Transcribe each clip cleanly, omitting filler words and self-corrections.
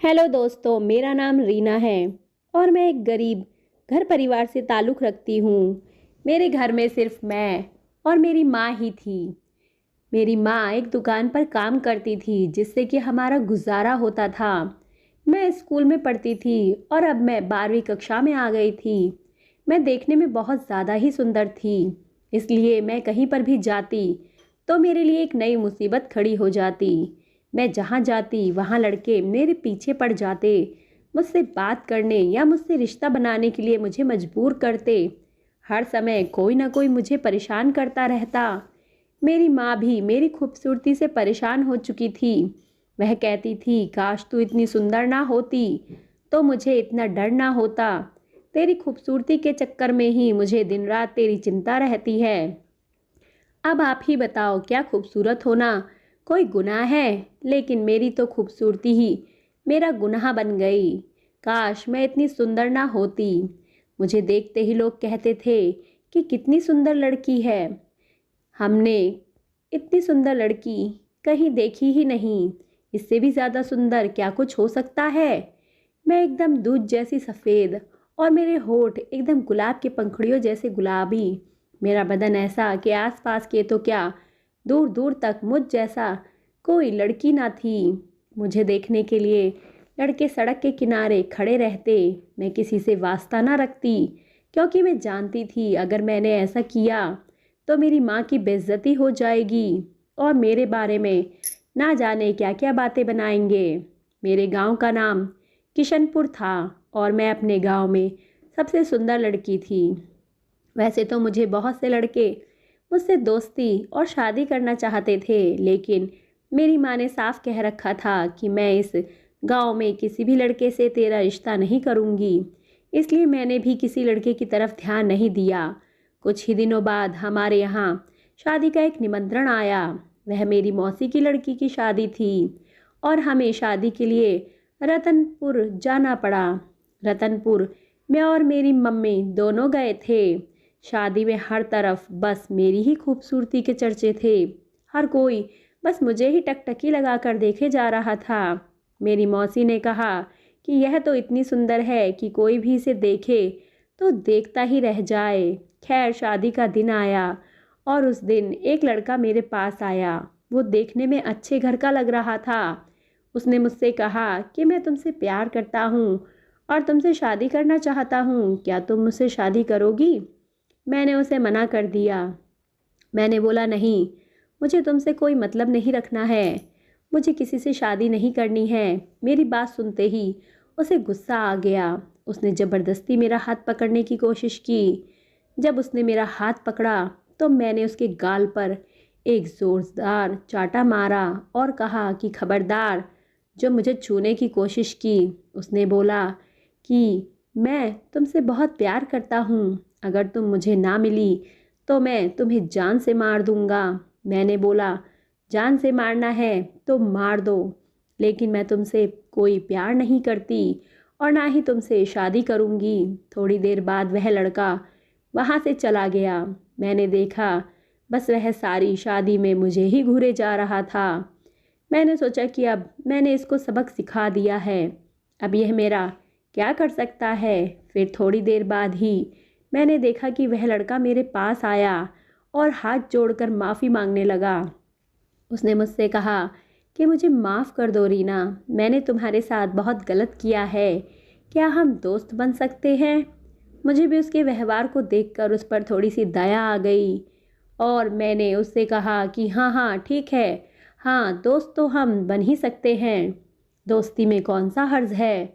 Hello दोस्तों, मेरा नाम रीना है और मैं एक गरीब घर परिवार से ताल्लुक़ रखती हूँ। मेरे घर में सिर्फ मैं और मेरी माँ ही थी। मेरी माँ एक दुकान पर काम करती थी जिससे कि हमारा गुजारा होता था। मैं स्कूल में पढ़ती थी और अब मैं 12वीं कक्षा में आ गई थी। मैं देखने में बहुत ज़्यादा ही सुंदर थी, इसलिए मैं कहीं पर भी जाती तो मेरे लिए एक नई मुसीबत खड़ी हो जाती। मैं जहाँ जाती वहाँ लड़के मेरे पीछे पड़ जाते, मुझसे बात करने या मुझसे रिश्ता बनाने के लिए मुझे मजबूर करते। हर समय कोई ना कोई मुझे परेशान करता रहता। मेरी माँ भी मेरी खूबसूरती से परेशान हो चुकी थी। वह कहती थी, काश तू इतनी सुंदर ना होती तो मुझे इतना डर ना होता। तेरी खूबसूरती के चक्कर में ही मुझे दिन रात तेरी चिंता रहती है। अब आप ही बताओ, क्या खूबसूरत होना कोई गुनाह है? लेकिन मेरी तो खूबसूरती ही मेरा गुनाह बन गई। काश मैं इतनी सुंदर ना होती। मुझे देखते ही लोग कहते थे कि कितनी सुंदर लड़की है। हमने इतनी सुंदर लड़की कहीं देखी ही नहीं। इससे भी ज़्यादा सुंदर क्या कुछ हो सकता है? मैं एकदम दूध जैसी सफ़ेद और मेरे होठ एकदम गुलाब के पंखुड़ियों जैसे गुलाबी। मेरा बदन ऐसा कि आसपास के तो क्या, दूर दूर तक मुझ जैसा कोई लड़की ना थी। मुझे देखने के लिए लड़के सड़क के किनारे खड़े रहते। मैं किसी से वास्ता ना रखती, क्योंकि मैं जानती थी अगर मैंने ऐसा किया तो मेरी माँ की बेइज्जती हो जाएगी और मेरे बारे में ना जाने क्या क्या बातें बनाएंगे। मेरे गांव का नाम किशनपुर था और मैं अपने गांव में सबसे सुंदर लड़की थी। वैसे तो मुझे बहुत से लड़के मुझसे दोस्ती और शादी करना चाहते थे, लेकिन मेरी माँ ने साफ कह रखा था कि मैं इस गांव में किसी भी लड़के से तेरा रिश्ता नहीं करूंगी। इसलिए मैंने भी किसी लड़के की तरफ ध्यान नहीं दिया। कुछ ही दिनों बाद हमारे यहाँ शादी का एक निमंत्रण आया। वह मेरी मौसी की लड़की की शादी थी और हमें शादी के लिए रतनपुर जाना पड़ा। रतनपुर मैं और मेरी मम्मी दोनों गए थे। शादी में हर तरफ बस मेरी ही खूबसूरती के चर्चे थे। हर कोई बस मुझे ही टकटकी लगा कर देखे जा रहा था। मेरी मौसी ने कहा कि यह तो इतनी सुंदर है कि कोई भी इसे देखे तो देखता ही रह जाए। खैर, शादी का दिन आया और उस दिन एक लड़का मेरे पास आया। वो देखने में अच्छे घर का लग रहा था। उसने मुझसे कहा कि मैं तुमसे प्यार करता हूँ और तुमसे शादी करना चाहता हूँ, क्या तुम मुझसे शादी करोगी? मैंने उसे मना कर दिया। मैंने बोला, नहीं, मुझे तुमसे कोई मतलब नहीं रखना है। मुझे किसी से शादी नहीं करनी है। मेरी बात सुनते ही उसे गुस्सा आ गया। उसने ज़बरदस्ती मेरा हाथ पकड़ने की कोशिश की। जब उसने मेरा हाथ पकड़ा तो मैंने उसके गाल पर एक ज़ोरदार चाटा मारा और कहा कि खबरदार जो मुझे छूने की कोशिश की। उसने बोला कि मैं तुमसे बहुत प्यार करता हूँ, अगर तुम मुझे ना मिली तो मैं तुम्हें जान से मार दूँगा। मैंने बोला, जान से मारना है तो मार दो, लेकिन मैं तुमसे कोई प्यार नहीं करती और ना ही तुमसे शादी करूँगी। थोड़ी देर बाद वह लड़का वहाँ से चला गया। मैंने देखा बस वह सारी शादी में मुझे ही घूरे जा रहा था। मैंने सोचा कि अब मैंने इसको सबक सिखा दिया है, अब यह मेरा क्या कर सकता है। फिर थोड़ी देर बाद ही मैंने देखा कि वह लड़का मेरे पास आया और हाथ जोड़कर माफ़ी मांगने लगा। उसने मुझसे कहा कि मुझे माफ़ कर दो रीना, मैंने तुम्हारे साथ बहुत गलत किया है। क्या हम दोस्त बन सकते हैं? मुझे भी उसके व्यवहार को देखकर उस पर थोड़ी सी दया आ गई और मैंने उससे कहा कि हाँ हाँ ठीक है, हाँ दोस्त तो हम बन ही सकते हैं। दोस्ती में कौन सा हर्ज है?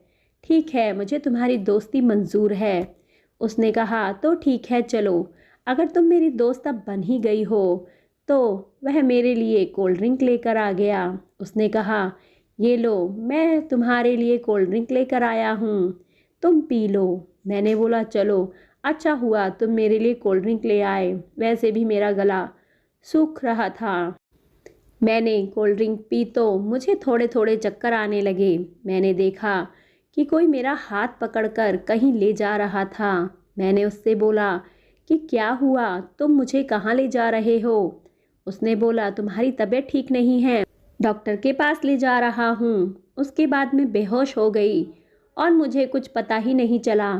ठीक है, मुझे तुम्हारी दोस्ती मंजूर है। उसने कहा, तो ठीक है, चलो, अगर तुम मेरी दोस्त अब बन ही गई हो तो वह मेरे लिए कोल्ड ड्रिंक लेकर आ गया। उसने कहा, ये लो, मैं तुम्हारे लिए कोल्ड ड्रिंक लेकर आया हूँ, तुम पी लो। मैंने बोला, चलो, अच्छा हुआ तुम मेरे लिए कोल्ड ड्रिंक ले आए, वैसे भी मेरा गला सूख रहा था। मैंने कोल्ड ड्रिंक पी तो मुझे थोड़े थोड़े चक्कर आने लगे। मैंने देखा कि कोई मेरा हाथ पकड़कर कहीं ले जा रहा था। मैंने उससे बोला कि क्या हुआ, तुम मुझे कहाँ ले जा रहे हो? उसने बोला, तुम्हारी तबीयत ठीक नहीं है, डॉक्टर के पास ले जा रहा हूँ। उसके बाद मैं बेहोश हो गई और मुझे कुछ पता ही नहीं चला।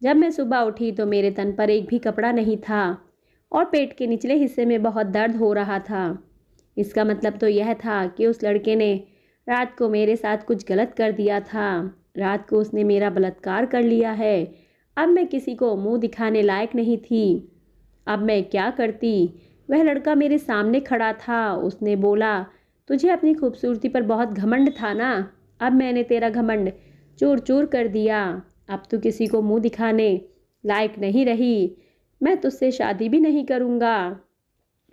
जब मैं सुबह उठी तो मेरे तन पर एक भी कपड़ा नहीं था और पेट के निचले हिस्से में बहुत दर्द हो रहा था। इसका मतलब तो यह था कि उस लड़के ने रात को मेरे साथ कुछ गलत कर दिया था। रात को उसने मेरा बलात्कार कर लिया है। अब मैं किसी को मुंह दिखाने लायक नहीं थी। अब मैं क्या करती? वह लड़का मेरे सामने खड़ा था। उसने बोला, तुझे अपनी खूबसूरती पर बहुत घमंड था ना? अब मैंने तेरा घमंड चूर चूर कर दिया। अब तू किसी को मुंह दिखाने लायक नहीं रही। मैं तुझसे शादी भी नहीं करूँगा।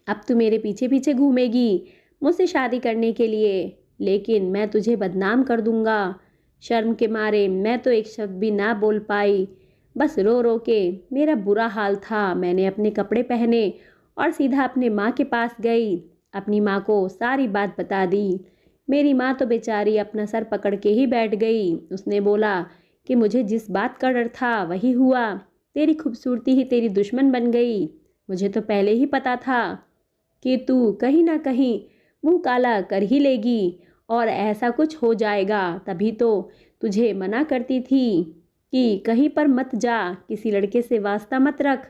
अब तू मेरे पीछे पीछे घूमेगी मुझसे शादी करने के लिए, लेकिन मैं तुझे बदनाम कर दूँगा। शर्म के मारे मैं तो एक शब्द भी ना बोल पाई। बस रो रो के मेरा बुरा हाल था। मैंने अपने कपड़े पहने और सीधा अपने माँ के पास गई। अपनी माँ को सारी बात बता दी। मेरी माँ तो बेचारी अपना सर पकड़ के ही बैठ गई। उसने बोला कि मुझे जिस बात का डर था वही हुआ। तेरी खूबसूरती ही तेरी दुश्मन बन गई। मुझे तो पहले ही पता था कि तू कहीं ना कहीं मुंह काला कर ही लेगी और ऐसा कुछ हो जाएगा। तभी तो तुझे मना करती थी कि कहीं पर मत जा, किसी लड़के से वास्ता मत रख।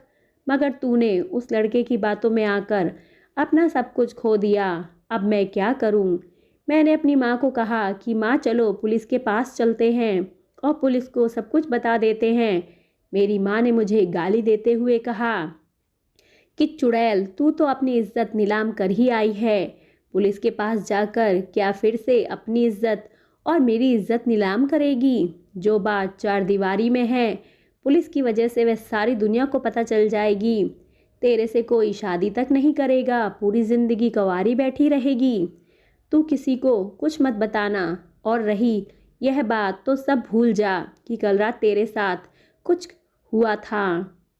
मगर तूने उस लड़के की बातों में आकर अपना सब कुछ खो दिया। अब मैं क्या करूं? मैंने अपनी माँ को कहा कि माँ चलो पुलिस के पास चलते हैं और पुलिस को सब कुछ बता देते हैं। मेरी माँ ने मुझे गाली देते हुए कहा कि चुड़ैल, तू तो अपनी इज्जत नीलाम कर ही आई है। पुलिस के पास जाकर क्या फिर से अपनी इज्जत और मेरी इज्जत नीलाम करेगी? जो बात चार दीवारी में है, पुलिस की वजह से वह सारी दुनिया को पता चल जाएगी। तेरे से कोई शादी तक नहीं करेगा, पूरी जिंदगी कंवारी बैठी रहेगी। तू किसी को कुछ मत बताना। और रही यह बात तो सब भूल जा कि कल रात तेरे साथ कुछ हुआ था।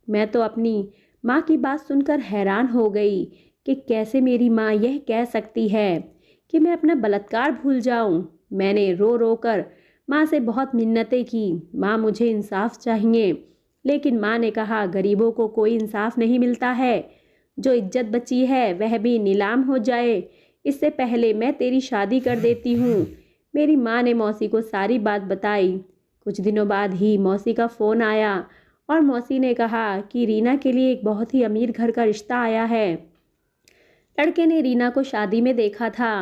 मैं तो अपनी माँ की बात सुनकर हैरान हो गई कि कैसे मेरी माँ यह कह सकती है कि मैं अपना बलात्कार भूल जाऊं। मैंने रो रो कर माँ से बहुत मिन्नतें की, माँ मुझे इंसाफ चाहिए। लेकिन माँ ने कहा, गरीबों को कोई इंसाफ नहीं मिलता है। जो इज्जत बची है वह भी नीलाम हो जाए, इससे पहले मैं तेरी शादी कर देती हूँ। मेरी माँ ने मौसी को सारी बात बताई। कुछ दिनों बाद ही मौसी का फ़ोन आया और मौसी ने कहा कि रीना के लिए एक बहुत ही अमीर घर का रिश्ता आया है। लड़के ने रीना को शादी में देखा था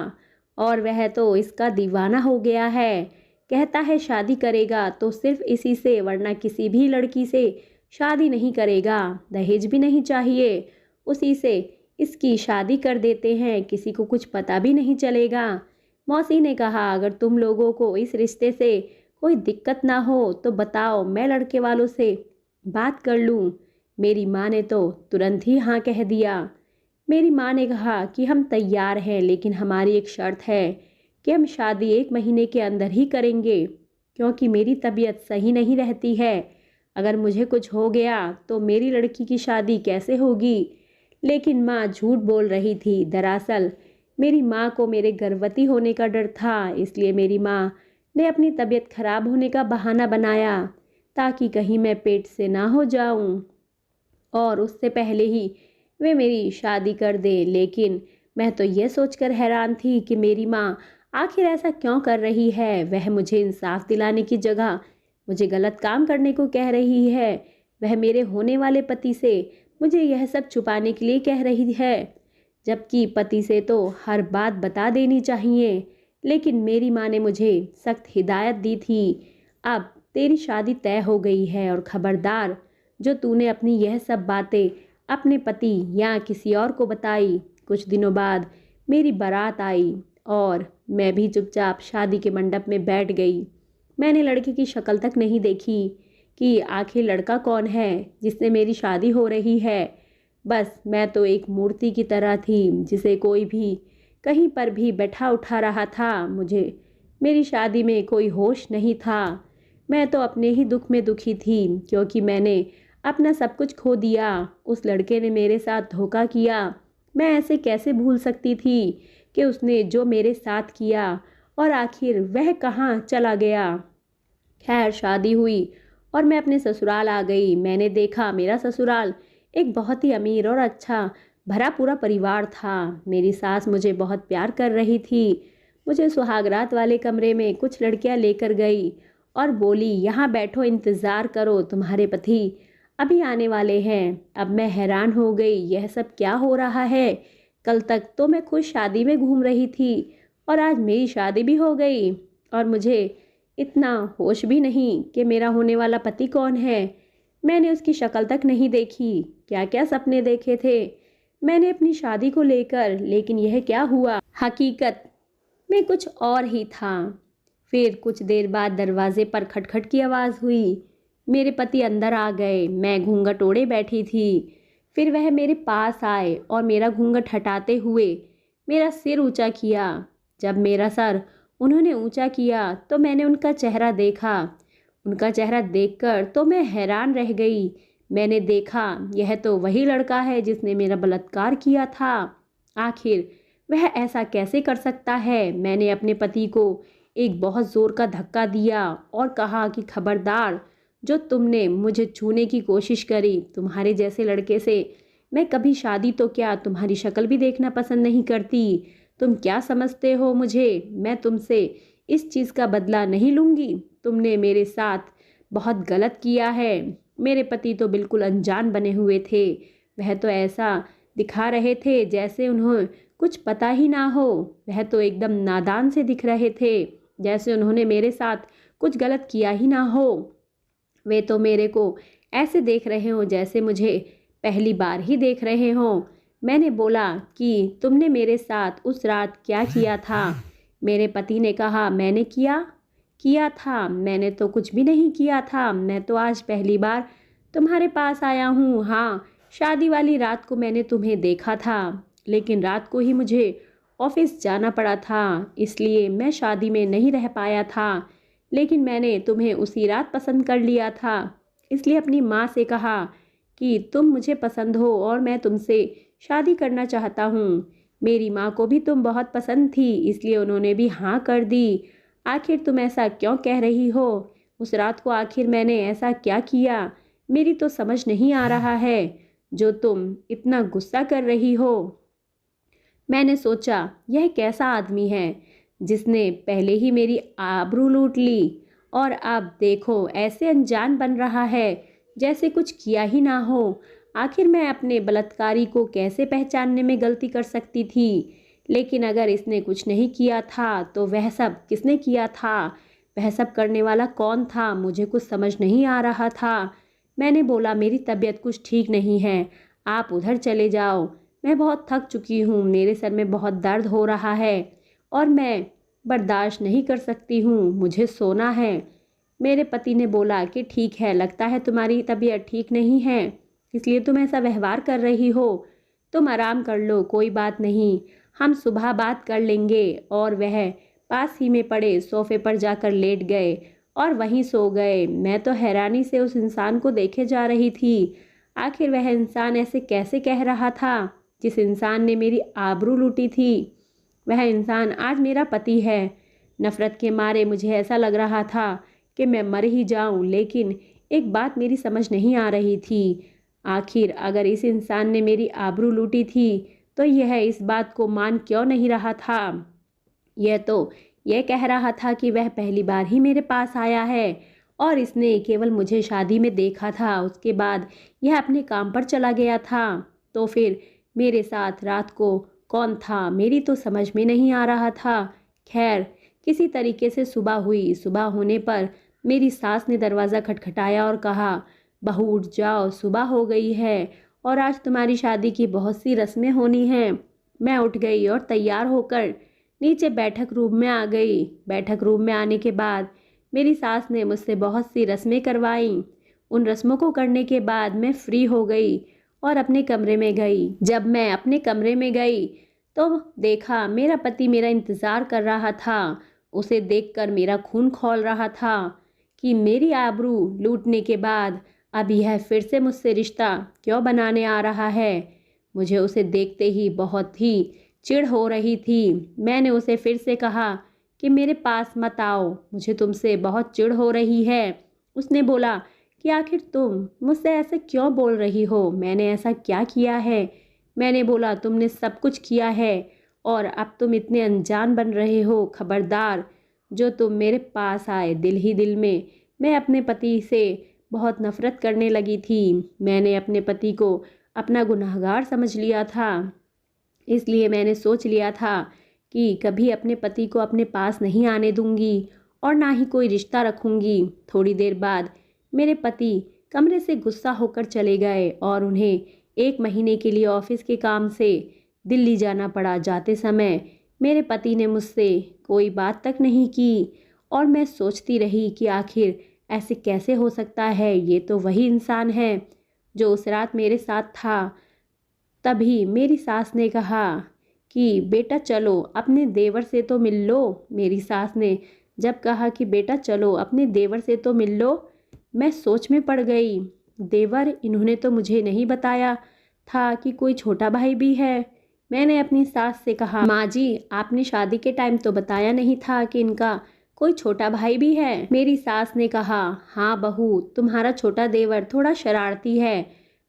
और वह तो इसका दीवाना हो गया है। कहता है शादी करेगा तो सिर्फ इसी से, वरना किसी भी लड़की से शादी नहीं करेगा। दहेज भी नहीं चाहिए, उसी से इसकी शादी कर देते हैं, किसी को कुछ पता भी नहीं चलेगा। मौसी ने कहा, अगर तुम लोगों को इस रिश्ते से कोई दिक्कत ना हो तो बताओ, मैं लड़के वालों से बात कर लूँ। मेरी माँ ने तो तुरंत ही हाँ कह दिया। मेरी माँ ने कहा कि हम तैयार हैं, लेकिन हमारी एक शर्त है कि हम शादी 1 महीने के अंदर ही करेंगे, क्योंकि मेरी तबीयत सही नहीं रहती है। अगर मुझे कुछ हो गया तो मेरी लड़की की शादी कैसे होगी? लेकिन माँ झूठ बोल रही थी। दरअसल मेरी माँ को मेरे गर्भवती होने का डर था, इसलिए मेरी माँ ने अपनी तबीयत खराब होने का बहाना बनाया ताकि कहीं मैं पेट से ना हो जाऊं और उससे पहले ही वे मेरी शादी कर दे। लेकिन मैं तो ये सोचकर हैरान थी कि मेरी माँ आखिर ऐसा क्यों कर रही है। वह मुझे इंसाफ दिलाने की जगह मुझे गलत काम करने को कह रही है। वह मेरे होने वाले पति से मुझे यह सब छुपाने के लिए कह रही है, जबकि पति से तो हर बात बता देनी चाहिए। लेकिन मेरी माँ ने मुझे सख्त हिदायत दी थी, अब तेरी शादी तय हो गई है और खबरदार, जो तूने अपनी यह सब बातें अपने पति या किसी और को बताई। कुछ दिनों बाद मेरी बारात आई और मैं भी चुपचाप शादी के मंडप में बैठ गई। मैंने लड़के की शक्ल तक नहीं देखी कि आखिर लड़का कौन है जिससे मेरी शादी हो रही है। बस मैं तो एक मूर्ति की तरह थी जिसे कोई भी कहीं पर भी बैठा उठा रहा था। मुझे मेरी शादी में कोई होश नहीं था। मैं तो अपने ही दुख में दुखी थी, क्योंकि मैंने अपना सब कुछ खो दिया। उस लड़के ने मेरे साथ धोखा किया। मैं ऐसे कैसे भूल सकती थी कि उसने जो मेरे साथ किया, और आखिर वह कहाँ चला गया। खैर शादी हुई और मैं अपने ससुराल आ गई। मैंने देखा मेरा ससुराल एक बहुत ही अमीर और अच्छा भरा पूरा परिवार था। मेरी सास मुझे बहुत प्यार कर रही थी। मुझे सुहागरात वाले कमरे में कुछ लड़कियां लेकर गई और बोली, यहाँ बैठो, इंतज़ार करो, तुम्हारे पति अभी आने वाले हैं। अब मैं हैरान हो गई, यह सब क्या हो रहा है? कल तक तो मैं खुद शादी में घूम रही थी और आज मेरी शादी भी हो गई और मुझे इतना होश भी नहीं कि मेरा होने वाला पति कौन है। मैंने उसकी शक्ल तक नहीं देखी। क्या क्या सपने देखे थे मैंने अपनी शादी को लेकर, लेकिन यह क्या हुआ, हकीकत में कुछ और ही था। फिर कुछ देर बाद दरवाजे पर खटखट की आवाज़ हुई। मेरे पति अंदर आ गए। मैं घूंघट ओढ़े बैठी थी। फिर वह मेरे पास आए और मेरा घूंघट हटाते हुए मेरा सिर ऊंचा किया। जब मेरा सर उन्होंने ऊंचा किया तो मैंने उनका चेहरा देखा। उनका चेहरा देखकर तो मैं हैरान रह गई। मैंने देखा, यह तो वही लड़का है जिसने मेरा बलात्कार किया था। आखिर वह ऐसा कैसे कर सकता है? मैंने अपने पति को एक बहुत ज़ोर का धक्का दिया और कहा कि खबरदार, जो तुमने मुझे छूने की कोशिश करी, तुम्हारे जैसे लड़के से मैं कभी शादी तो क्या, तुम्हारी शक्ल भी देखना पसंद नहीं करती। तुम क्या समझते हो मुझे? मैं तुमसे इस चीज़ का बदला नहीं लूँगी। तुमने मेरे साथ बहुत गलत किया है। मेरे पति तो बिल्कुल अनजान बने हुए थे। वह तो ऐसा दिखा रहे थे जैसे उन्हें कुछ पता ही ना हो। वह तो एकदम नादान से दिख रहे थे, जैसे उन्होंने मेरे साथ कुछ गलत किया ही ना हो। वे तो मेरे को ऐसे देख रहे हों जैसे मुझे पहली बार ही देख रहे हों। मैंने बोला कि तुमने मेरे साथ उस रात क्या किया था? मेरे पति ने कहा, मैंने किया था। मैंने तो कुछ भी नहीं किया था। मैं तो आज पहली बार तुम्हारे पास आया हूँ। हाँ, शादी वाली रात को मैंने तुम्हें देखा था, लेकिन रात को ही मुझे ऑफिस जाना पड़ा था, इसलिए मैं शादी में नहीं रह पाया था। लेकिन मैंने तुम्हें उसी रात पसंद कर लिया था, इसलिए अपनी माँ से कहा कि तुम मुझे पसंद हो और मैं तुमसे शादी करना चाहता हूँ। मेरी माँ को भी तुम बहुत पसंद थी, इसलिए उन्होंने भी हाँ कर दी। आखिर तुम ऐसा क्यों कह रही हो? उस रात को आखिर मैंने ऐसा क्या किया? मेरी तो समझ नहीं आ रहा है जो तुम इतना गुस्सा कर रही हो। मैंने सोचा, यह कैसा आदमी है जिसने पहले ही मेरी आबरू लूट ली और अब देखो ऐसे अनजान बन रहा है जैसे कुछ किया ही ना हो। आखिर मैं अपने बलात्कारी को कैसे पहचानने में गलती कर सकती थी? लेकिन अगर इसने कुछ नहीं किया था तो वह सब किसने किया था? वह सब करने वाला कौन था? मुझे कुछ समझ नहीं आ रहा था। मैंने बोला, मेरी तबीयत कुछ ठीक नहीं है, आप उधर चले जाओ। मैं बहुत थक चुकी हूँ, मेरे सर में बहुत दर्द हो रहा है और मैं बर्दाश्त नहीं कर सकती हूँ, मुझे सोना है। मेरे पति ने बोला कि ठीक है, लगता है तुम्हारी तबीयत ठीक नहीं है, इसलिए तुम ऐसा व्यवहार कर रही हो। तुम आराम कर लो, कोई बात नहीं, हम सुबह बात कर लेंगे। और वह पास ही में पड़े सोफे पर जाकर लेट गए और वहीं सो गए। मैं तो हैरानी से उस इंसान को देखे जा रही थी। आखिर वह इंसान ऐसे कैसे कह रहा था? जिस इंसान ने मेरी आबरू लूटी थी, वह इंसान आज मेरा पति है। नफ़रत के मारे मुझे ऐसा लग रहा था कि मैं मर ही जाऊं, लेकिन एक बात मेरी समझ नहीं आ रही थी। आखिर अगर इस इंसान ने मेरी आबरू लूटी थी तो यह इस बात को मान क्यों नहीं रहा था? यह तो यह कह रहा था कि वह पहली बार ही मेरे पास आया है और इसने केवल मुझे शादी में देखा था, उसके बाद यह अपने काम पर चला गया था। तो फिर मेरे साथ रात को कौन था? मेरी तो समझ में नहीं आ रहा था। खैर, किसी तरीके से सुबह हुई। सुबह होने पर मेरी सास ने दरवाज़ा खटखटाया और कहा, बहू उठ जाओ, सुबह हो गई है और आज तुम्हारी शादी की बहुत सी रस्में होनी हैं। मैं उठ गई और तैयार होकर नीचे बैठक रूम में आ गई। बैठक रूम में आने के बाद मेरी सास ने मुझसे बहुत सी रस्में करवाईं। उन रस्मों को करने के बाद मैं फ्री हो गई और अपने कमरे में गई। जब मैं अपने कमरे में गई तो देखा मेरा पति मेरा इंतज़ार कर रहा था। उसे देखकर मेरा खून खौल रहा था कि मेरी आबरू लूटने के बाद अब यह फिर से मुझसे रिश्ता क्यों बनाने आ रहा है। मुझे उसे देखते ही बहुत ही चिढ़ हो रही थी। मैंने उसे फिर से कहा कि मेरे पास मत आओ, मुझे तुमसे बहुत चिढ़ हो रही है। उसने बोला कि आखिर तुम मुझसे ऐसे क्यों बोल रही हो? मैंने ऐसा क्या किया है? मैंने बोला, तुमने सब कुछ किया है और अब तुम इतने अनजान बन रहे हो। खबरदार, जो तुम मेरे पास आए। दिल ही दिल में मैं अपने पति से बहुत नफरत करने लगी थी। मैंने अपने पति को अपना गुनहगार समझ लिया था। इसलिए मैंने सोच लिया था कि कभी अपने पति को अपने पास नहीं आने दूंगी और ना ही कोई रिश्ता रखूंगी। थोड़ी देर बाद मेरे पति कमरे से गुस्सा होकर चले गए और उन्हें 1 महीने के लिए ऑफिस के काम से दिल्ली जाना पड़ा। जाते समय मेरे पति ने मुझसे कोई बात तक नहीं की और मैं सोचती रही कि आखिर ऐसे कैसे हो सकता है। ये तो वही इंसान है जो उस रात मेरे साथ था। तभी मेरी सास ने कहा कि बेटा चलो अपने देवर से तो मिल लो। मेरी सास ने जब कहा कि बेटा चलो अपने देवर से तो मिल लो, मैं सोच में पड़ गई। देवर? इन्होंने तो मुझे नहीं बताया था कि कोई छोटा भाई भी है। मैंने अपनी सास से कहा, माँ जी, आपने शादी के टाइम तो बताया नहीं था कि इनका कोई छोटा भाई भी है। मेरी सास ने कहा, हाँ बहू, तुम्हारा छोटा देवर थोड़ा शरारती है।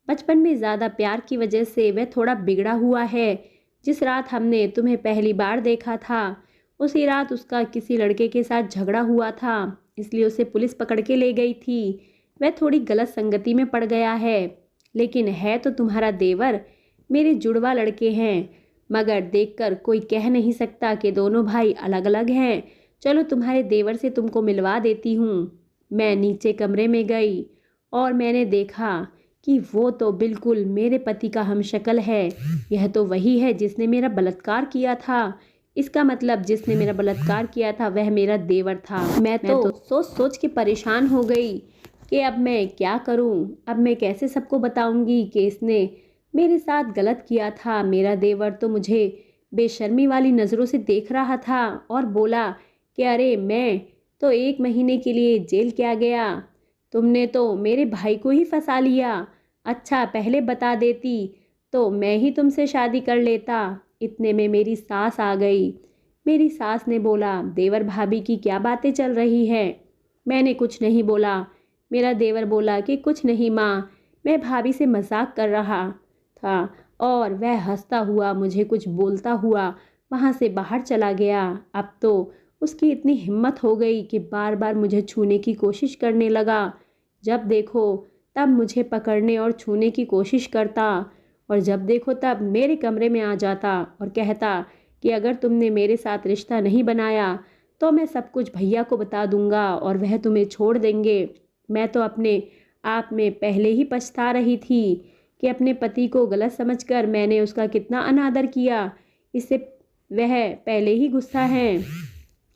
बचपन में ज़्यादा प्यार की वजह से वह थोड़ा बिगड़ा हुआ है। जिस रात हमने तुम्हें पहली बार देखा था उसी रात उसका किसी लड़के के साथ झगड़ा हुआ था, इसलिए उसे पुलिस पकड़ के ले गई थी। वह थोड़ी गलत संगति में पड़ गया है, लेकिन है तो तुम्हारा देवर। मेरे जुड़वा लड़के हैं, मगर देखकर कोई कह नहीं सकता कि दोनों भाई अलग अलग हैं। चलो तुम्हारे देवर से तुमको मिलवा देती हूँ। मैं नीचे कमरे में गई और मैंने देखा कि वो तो बिल्कुल मेरे पति का हमशक्ल है। यह तो वही है जिसने मेरा बलात्कार किया था। इसका मतलब जिसने मेरा बलात्कार किया था वह मेरा देवर था। मैं तो सोच सोच के परेशान हो गई कि अब मैं क्या करूं। अब मैं कैसे सबको बताऊंगी कि इसने मेरे साथ गलत किया था। मेरा देवर तो मुझे बेशर्मी वाली नज़रों से देख रहा था और बोला कि अरे मैं तो 1 महीने के लिए जेल क्या गया, तुमने तो मेरे भाई को ही फंसा लिया। अच्छा, पहले बता देती तो मैं ही तुमसे शादी कर लेता। इतने में मेरी सास आ गई। मेरी सास ने बोला, देवर भाभी की क्या बातें चल रही हैं। मैंने कुछ नहीं बोला। मेरा देवर बोला कि कुछ नहीं माँ, मैं भाभी से मजाक कर रहा था। और वह हंसता हुआ मुझे कुछ बोलता हुआ वहाँ से बाहर चला गया। अब तो उसकी इतनी हिम्मत हो गई कि बार बार मुझे छूने की कोशिश करने लगा। जब देखो तब मुझे पकड़ने और छूने की कोशिश करता और जब देखो तब मेरे कमरे में आ जाता और कहता कि अगर तुमने मेरे साथ रिश्ता नहीं बनाया तो मैं सब कुछ भैया को बता दूंगा और वह तुम्हें छोड़ देंगे। मैं तो अपने आप में पहले ही पछता रही थी कि अपने पति को गलत समझकर मैंने उसका कितना अनादर किया। इससे वह पहले ही गुस्सा है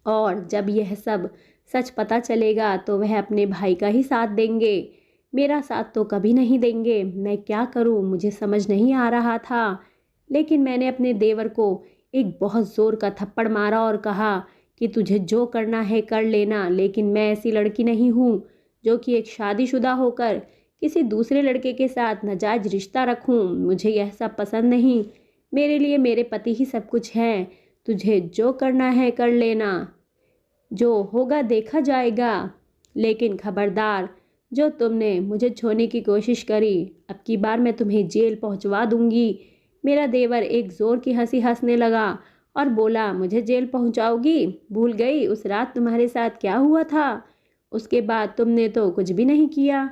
और जब यह सब सच पता चलेगा तो वह अपने भाई का ही साथ देंगे, मेरा साथ तो कभी नहीं देंगे। मैं क्या करूं, मुझे समझ नहीं आ रहा था। लेकिन मैंने अपने देवर को एक बहुत ज़ोर का थप्पड़ मारा और कहा कि तुझे जो करना है कर लेना, लेकिन मैं ऐसी लड़की नहीं हूँ जो कि एक शादीशुदा होकर किसी दूसरे लड़के के साथ नाजायज रिश्ता रखूँ। मुझे यह सब पसंद नहीं। मेरे लिए मेरे पति ही सब कुछ हैं। तुझे जो करना है कर लेना, जो होगा देखा जाएगा। लेकिन खबरदार, जो तुमने मुझे छोड़ने की कोशिश करी, अब की बार मैं तुम्हें जेल पहुंचवा दूंगी। मेरा देवर एक ज़ोर की हंसी हंसने लगा और बोला, मुझे जेल पहुंचाओगी? भूल गई उस रात तुम्हारे साथ क्या हुआ था? उसके बाद तुमने तो कुछ भी नहीं किया,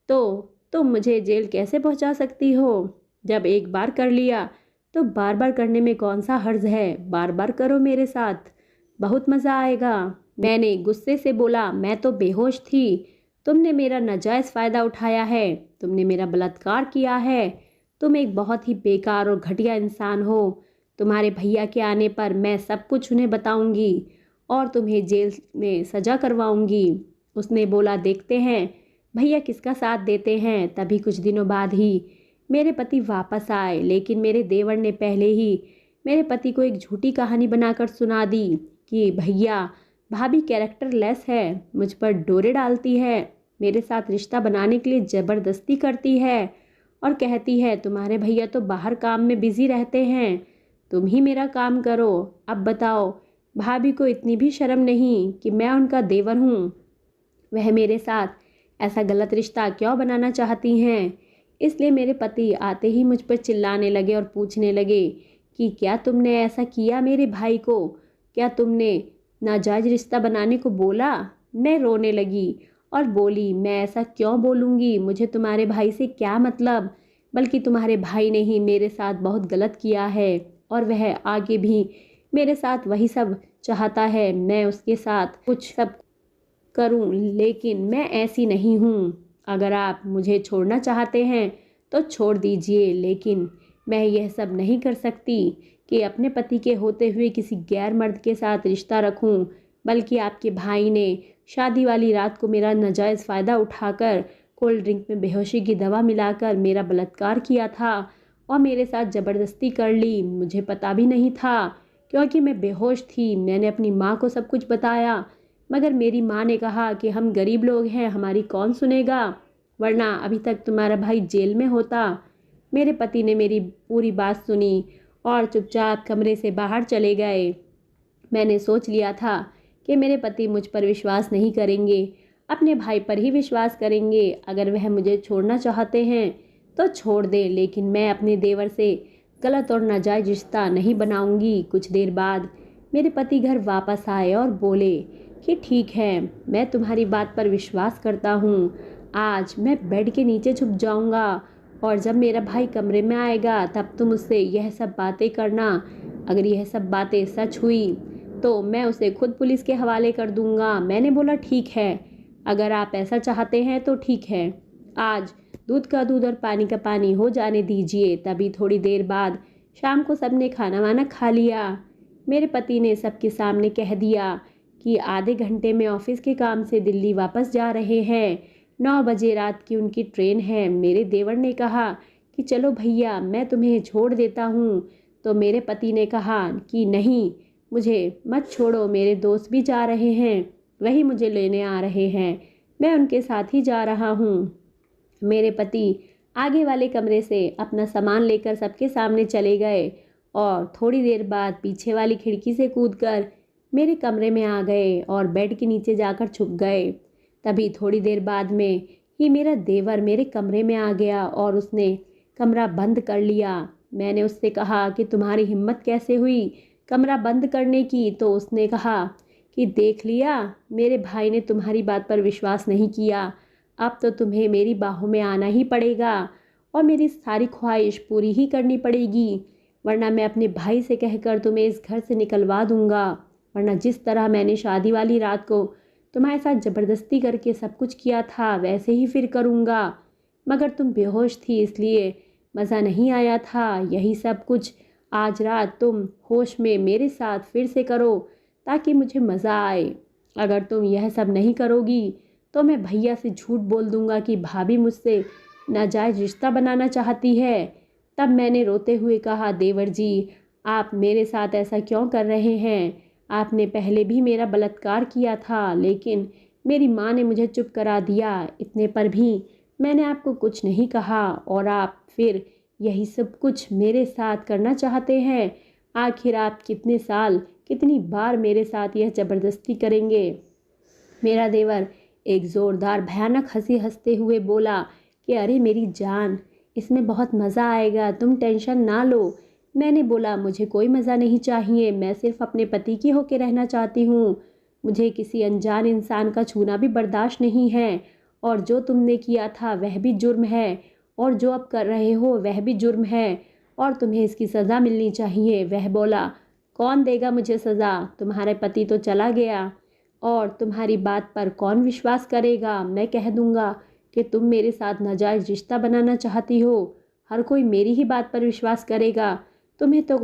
तो तुम मुझे जेल कैसे पहुंचा सकती हो? जब एक बार कर लिया तो बार बार करने में कौन सा हर्ज है। बार बार करो मेरे साथ, बहुत मज़ा आएगा। मैंने गुस्से से बोला, मैं तो बेहोश थी। तुमने मेरा नाजायज़ फ़ायदा उठाया है, तुमने मेरा बलात्कार किया है। तुम एक बहुत ही बेकार और घटिया इंसान हो। तुम्हारे भैया के आने पर मैं सब कुछ उन्हें बताऊंगी और तुम्हें जेल में सज़ा करवाऊंगी। उसने बोला, देखते हैं भैया किसका साथ देते हैं। तभी कुछ दिनों बाद ही मेरे पति वापस आए, लेकिन मेरे देवर ने पहले ही मेरे पति को एक झूठी कहानी बनाकर सुना दी कि भैया भाभी कैरेक्टर लेस है, मुझ पर डोरे डालती है, मेरे साथ रिश्ता बनाने के लिए ज़बरदस्ती करती है और कहती है तुम्हारे भैया तो बाहर काम में बिज़ी रहते हैं, तुम ही मेरा काम करो। अब बताओ, भाभी को इतनी भी शर्म नहीं कि मैं उनका देवर हूँ? वह मेरे साथ ऐसा गलत रिश्ता क्यों बनाना चाहती हैं? इसलिए मेरे पति आते ही मुझ पर चिल्लाने लगे और पूछने लगे कि क्या तुमने ऐसा किया मेरे भाई को? क्या तुमने नाजायज़ रिश्ता बनाने को बोला? मैं रोने लगी और बोली, मैं ऐसा क्यों बोलूँगी? मुझे तुम्हारे भाई से क्या मतलब? बल्कि तुम्हारे भाई ने ही मेरे साथ बहुत गलत किया है और वह आगे भी मेरे साथ वही सब चाहता है। मैं उसके साथ कुछ सब करूं, लेकिन मैं ऐसी नहीं हूँ। अगर आप मुझे छोड़ना चाहते हैं तो छोड़ दीजिए, लेकिन मैं यह सब नहीं कर सकती कि अपने पति के होते हुए किसी गैर मर्द के साथ रिश्ता रखूं। बल्कि आपके भाई ने शादी वाली रात को मेरा नाजायज़ फ़ायदा उठाकर कोल्ड ड्रिंक में बेहोशी की दवा मिलाकर मेरा बलात्कार किया था और मेरे साथ ज़बरदस्ती कर ली। मुझे पता भी नहीं था क्योंकि मैं बेहोश थी। मैंने अपनी माँ को सब कुछ बताया, मगर मेरी माँ ने कहा कि हम गरीब लोग हैं, हमारी कौन सुनेगा, वरना अभी तक तुम्हारा भाई जेल में होता। मेरे पति ने मेरी पूरी बात सुनी और चुपचाप कमरे से बाहर चले गए। मैंने सोच लिया था कि मेरे पति मुझ पर विश्वास नहीं करेंगे, अपने भाई पर ही विश्वास करेंगे। अगर वह मुझे छोड़ना चाहते हैं तो छोड़ दे, लेकिन मैं अपने देवर से गलत और नाजायज़ रिश्ता नहीं बनाऊंगी। कुछ देर बाद मेरे पति घर वापस आए और बोले कि ठीक है, मैं तुम्हारी बात पर विश्वास करता हूँ। आज मैं बेड के नीचे छुप जाऊँगा और जब मेरा भाई कमरे में आएगा तब तुम उससे यह सब बातें करना। अगर यह सब बातें सच हुई तो मैं उसे खुद पुलिस के हवाले कर दूँगा। मैंने बोला ठीक है, अगर आप ऐसा चाहते हैं तो ठीक है, आज दूध का दूध और पानी का पानी हो जाने दीजिए। तभी थोड़ी देर बाद शाम को सबने खाना वाना खा लिया। मेरे पति ने सबके सामने कह दिया कि आधे घंटे में ऑफिस के काम से दिल्ली वापस जा रहे हैं। 9 बजे रात की उनकी ट्रेन है। मेरे देवर ने कहा कि चलो भैया, मैं तुम्हें छोड़ देता हूँ। तो मेरे पति ने कहा कि नहीं, मुझे मत छोड़ो, मेरे दोस्त भी जा रहे हैं, वही मुझे लेने आ रहे हैं, मैं उनके साथ ही जा रहा हूँ। मेरे पति आगे वाले कमरे से अपना सामान लेकर सबके सामने चले गए और थोड़ी देर बाद पीछे वाली खिड़की से कूदकर मेरे कमरे में आ गए और बेड के नीचे जाकर छुप गए। तभी थोड़ी देर बाद में ही मेरा देवर मेरे कमरे में आ गया और उसने कमरा बंद कर लिया। मैंने उससे कहा कि तुम्हारी हिम्मत कैसे हुई कमरा बंद करने की? तो उसने कहा कि देख लिया, मेरे भाई ने तुम्हारी बात पर विश्वास नहीं किया, अब तो तुम्हें मेरी बाहों में आना ही पड़ेगा और मेरी सारी ख्वाहिश पूरी ही करनी पड़ेगी, वरना मैं अपने भाई से कहकर तुम्हें इस घर से निकलवा दूंगा। वरना जिस तरह मैंने शादी वाली रात को तुम्हारे साथ ज़बरदस्ती करके सब कुछ किया था वैसे ही फिर करूँगा। मगर तुम बेहोश थी इसलिए मज़ा नहीं आया था। यही सब कुछ आज रात तुम होश में मेरे साथ फिर से करो ताकि मुझे मज़ा आए। अगर तुम यह सब नहीं करोगी तो मैं भैया से झूठ बोल दूँगा कि भाभी मुझसे नाजायज़ रिश्ता बनाना चाहती है। तब मैंने रोते हुए कहा, देवर जी, आप मेरे साथ ऐसा क्यों कर रहे हैं? आपने पहले भी मेरा बलात्कार किया था, लेकिन मेरी माँ ने मुझे चुप करा दिया। इतने पर भी मैंने आपको कुछ नहीं कहा और आप फिर यही सब कुछ मेरे साथ करना चाहते हैं। आखिर आप कितने साल, कितनी बार मेरे साथ यह ज़बरदस्ती करेंगे? मेरा देवर एक ज़ोरदार भयानक हंसी हंसते हुए बोला कि अरे मेरी जान, इसमें बहुत मज़ा आएगा, तुम टेंशन ना लो। मैंने बोला, मुझे कोई मज़ा नहीं चाहिए, मैं सिर्फ अपने पति की होकर रहना चाहती हूँ। मुझे किसी अनजान इंसान का छूना भी बर्दाश्त नहीं है और जो तुमने किया था वह भी जुर्म है और जो अब कर रहे हो वह भी जुर्म है और तुम्हें इसकी सज़ा मिलनी चाहिए। वह बोला, कौन देगा मुझे सज़ा? तुम्हारे पति तो चला गया और तुम्हारी बात पर कौन विश्वास करेगा? मैं कह दूंगा कि तुम मेरे साथ नाजायज़ रिश्ता बनाना चाहती हो, हर कोई मेरी ही बात पर विश्वास करेगा। तुम्हें तो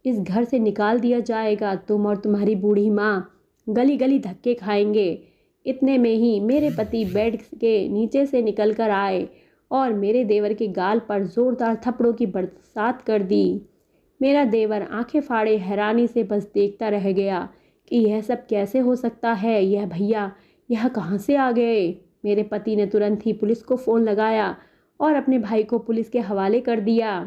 इस घर से निकाल दिया जाएगा। तुम और तुम्हारी बूढ़ी माँ गली गली धक्के खाएंगे। इतने में ही मेरे पति बेड के नीचे से निकल कर आए और मेरे देवर के गाल पर ज़ोरदार थप्पड़ों की बरसात कर दी। मेरा देवर आंखें फाड़े हैरानी से बस देखता रह गया कि यह सब कैसे हो सकता है। यह भैया यह कहाँ से आ गए? मेरे पति ने तुरंत ही पुलिस को फ़ोन लगाया और अपने भाई को पुलिस के हवाले कर दिया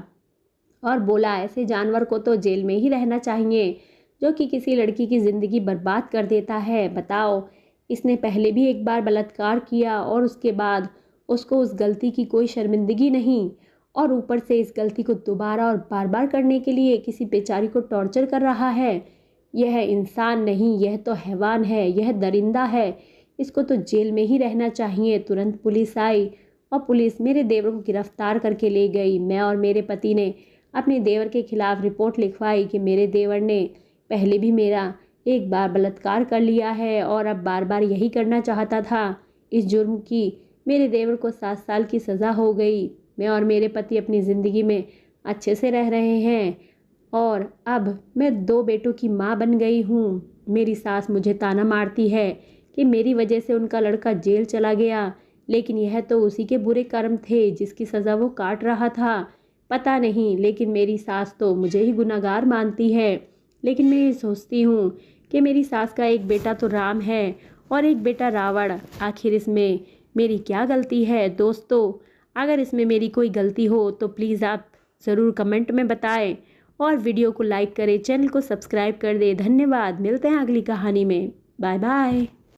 और बोला, ऐसे जानवर को तो जेल में ही रहना चाहिए जो कि किसी लड़की की ज़िंदगी बर्बाद कर देता है। बताओ, इसने पहले भी एक बार बलात्कार किया और उसके बाद उसको उस गलती की कोई शर्मिंदगी नहीं और ऊपर से इस गलती को दोबारा और बार बार करने के लिए किसी बेचारी को टॉर्चर कर रहा है। यह इंसान नहीं, यह तो हैवान है, यह दरिंदा है। इसको तो जेल में ही रहना चाहिए। तुरंत पुलिस आई और पुलिस मेरे देवर को गिरफ्तार करके ले गई। मैं और मेरे पति ने अपने देवर के खिलाफ रिपोर्ट लिखवाई कि मेरे देवर ने पहले भी मेरा एक बार बलात्कार कर लिया है और अब बार बार यही करना चाहता था। इस जुर्म की मेरे देवर को 7 साल की सज़ा हो गई। मैं और मेरे पति अपनी ज़िंदगी में अच्छे से रह रहे हैं और अब मैं 2 बेटों की माँ बन गई हूँ। मेरी सास मुझे ताना मारती है कि मेरी वजह से उनका लड़का जेल चला गया, लेकिन यह तो उसी के बुरे कर्म थे जिसकी सज़ा वो काट रहा था। पता नहीं, लेकिन मेरी सास तो मुझे ही गुनहगार मानती है। लेकिन मैं ये सोचती हूँ कि मेरी सास का एक बेटा तो राम है और एक बेटा रावण। आखिर इसमें मेरी क्या गलती है? दोस्तों, अगर इसमें मेरी कोई गलती हो तो प्लीज़ आप ज़रूर कमेंट में बताएं और वीडियो को लाइक करें, चैनल को सब्सक्राइब कर दें। धन्यवाद। मिलते हैं अगली कहानी में। Bye bye.